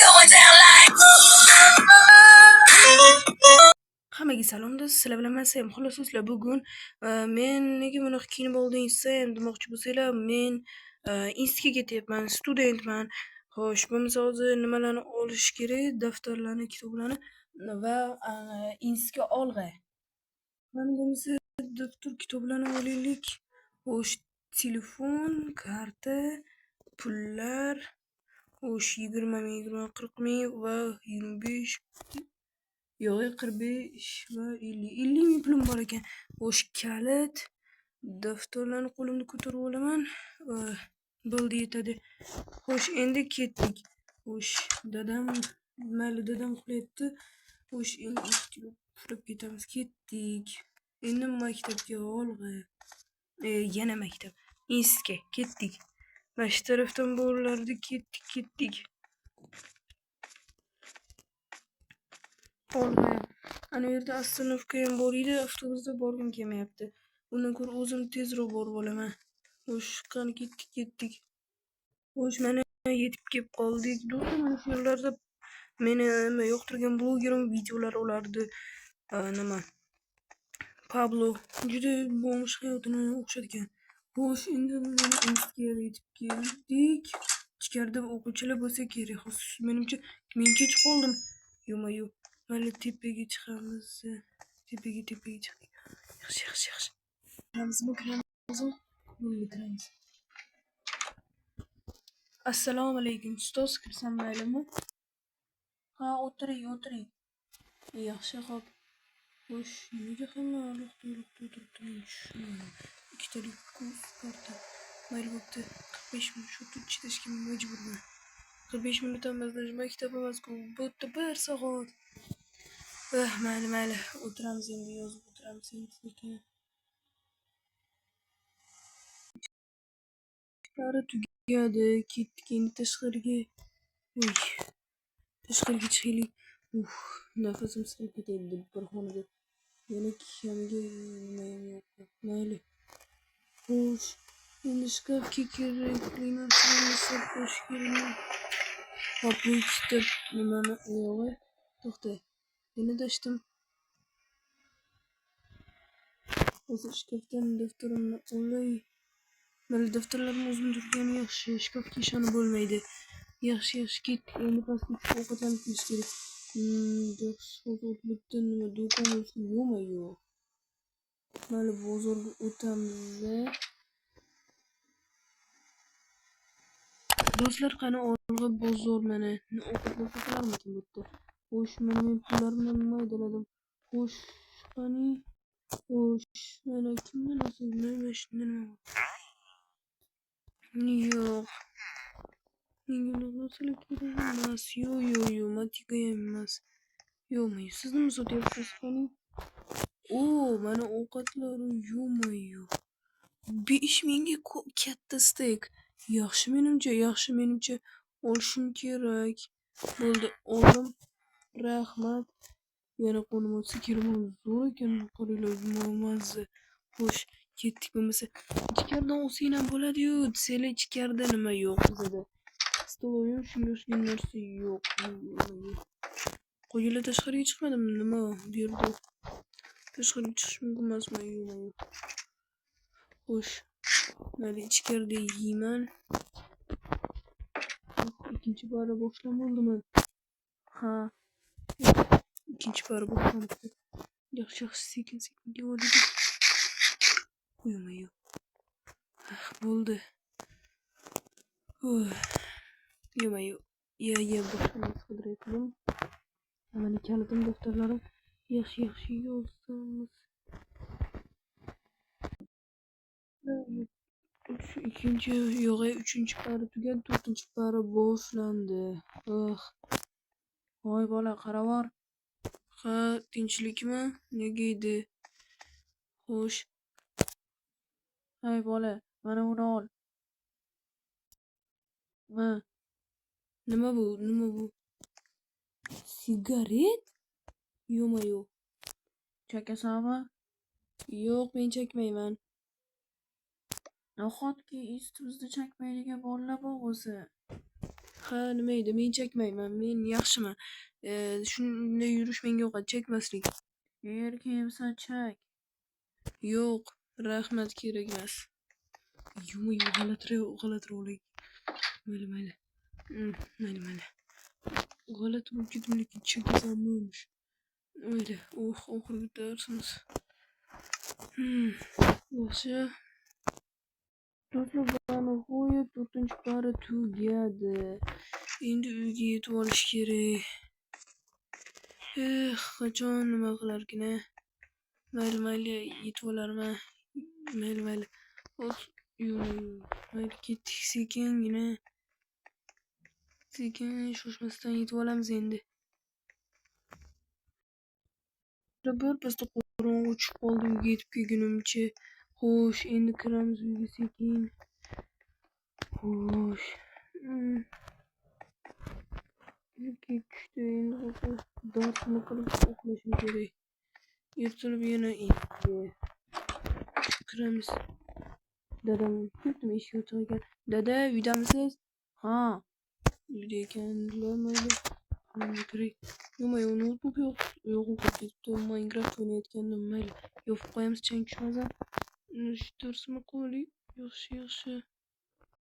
going down like. Hammaga salom do'st, sizlar bilan men Sam. Xolos sizlar bugun men nega buni kiyinib oldingiz Sam demoqchi bo'lsanglar, men institutga ketyapman, studentman. Xo'sh, bo'lmasa hozir nimalarni olish kerak? Daftarlarni, kitoblarni va institutga olg'a. Mana bo'lmasa daftar, kitoblarni olaylik. Xo'sh, telefon, karta, pullar, xo'sh 20 ming, 40 ming va 25 yo'q 45 va 50 ming pulim bor ekan. Xo'sh, kalit, daftarlarni qo'limda ko'tarib olaman. Bo'ldi, yetadi. Xo'sh, endi ketdik. Xo'sh, mayli dadam uxlayapti. Xo'sh, endi puflab ketamiz. Ketdik. Endi maktabga olg'a. Yana maktab. Institutga ketdik. Mana shu tarafdan bo'lardi, ketdik. Olg'a. Ana yerda ostanovka ham bor edi, avtobusda borgim kelmayapti. Undan ko'ra o'zim tezroq borib olaman. Xo'sh, qani ketdik. Xo'sh, mana yetib kelib qoldik. Do'stlar, mana shu yerlarda meni yoqtirgan blogerim videolar olardi. Nima? Pablo juda bo'lmish hayotini o'xshatgan. Xo'sh, endi mana institutga yetib keldik. Ichkarida o'quvchilar bo'lsa kerak. Xo'sh, menimcha men kech qoldim. Yo'q. Mayli, tepaga chiqamiz. Tepaga chiqdik. Yaxshi. Kiramiz. Assalomu alaykum. Ustoz, kirsam maylimi? Ha, o'tiring. Yaxshi, xo'p. Xo'sh, nega hamma alohida o'tiribdi? Ikkitalik karta. Mayli, bo'pti. 45 minut shu chidashga majburman. 45 minutdan mazlaj maktab emas-ku. Bo'pti, 1 soat. Mayli. O'tiramiz endi, yozib o'tiramiz endi. Bari tugadi, ketdik endi tashqariga. Tashqariga chiqaylik. Nafasim siqilib ketayapti bir xonada. Yana kamiga nima ham yo'q. Mayli. Xo'sh, endi shkafga kerakli narsalarni solib qo'yish kerak. Hop, bu ikkita nimani oyog'i. To'xta. Yana dashtim. Hozir shkafdan daftarimni olay. Mayli, daftarlarni o'zim turgani yaxshi. Shkafga ishonib bo'lmaydi. Yaxshi, ket. Endi pastga ovqatlanib kelish kerak. Bitta nima do'kon bo'lsa yo'q. Mayli, bozorga o'tamiz. Do'stlar, qani olg'a bozor mana. Ovqatlar sotilarmikin bu yerda? Xo'sh, men pullar bilan maydaladim. Xo'sh, qani? Xo'sh, mana kimdan olsam shundan nima? Yo'q. Menga narsalar kerak emas. Yo'q, matiga emas. Yo'q, siz nima sotyapsiz qani? Mana ovqatlar yo'q. 5 mingga katta stek. Yaxshi menimcha olishim kerak. Bo'ldi, oldim. Rahmat. Yana qo'lim o'tsa kerak. Zo'r ekan, qaranglar, mazza. Xo'sh, ketdik. Bo'lmasa ichkaridan olsang ham bo'ladi-yu. Desanglar ichkarida nima yo'q bizada. Stoloyim shunga o'xshagan narsa yo'q. Qo'yinglar, tashqariga chiqmadim. Nima bu yerda? Tashqariga chiqish mumkin emasmi? Yo'q. Xo'sh, mayli, ichkarida yeyman. Ikkinchi bara boshlam bo'ldimi? Ha. Ikkinchi bara boshlamdi. Yaxshi, sekin devolaydi. Yo'q. Bo'ldi. Yo'q. Boshlamni qidiryapman. Mana kalitim, daftarlarim. Yaxshi yozamiz. Uchinchi para tugadi, 4-chi para boshlandi. Voy bola, qaravor. Ha, tinchlikmi? Nega edi? Xo'sh. Hay bola, mana buni ol. Nima bu? Sigaret? Yo'q. Chakasanmi? Yo'q, men chakmayman. Nahotki ustimizda chakmaydigan bolalar bor bo'lsa. Ha, nima edi? Men chekmayman. Men yaxshiman. Shunday yurish menga yoqadi, chekmaslik. Erkimsan chek. Yo'q, rahmat, kerak emas. Yuma g'alatiroq. Mayli. Mayli. G'alati bo'lib ketdim, lekin chekasam bo'lmush. Mayli. Oxirgi darsimiz. Yaxshi. Do'stlar, nihoyat 4-chi para tugadi. Endi uyga yetib olish kerak. Qachon nima qilarkin-a? Mayli, yetib olarman. Mayli. Mayli, ketdik sekingina. Sekin shoshmasdan yetib olamiz endi. Birpasda qorong'i tushib qoldi uyga yetib kelgunimcha. Xo'sh, endi kiramiz uyga sekin. Xo'sh. Uyga tushdi endi darsni qilib uxlashim kerak. Ertalab yana uyga kiramiz. Dadam kiribdimi eshik ochiq ekan. Dada, uydamisiz? Ha. Uyda ekanlar, mayli. Kerak. Yo'q, notebook yo'q ketibdi. Minecraft o'ynayotgandim, mayli. Yopib qo'yamiz, chang tushmasin. Darsimizni qilaylik. Yaxshi.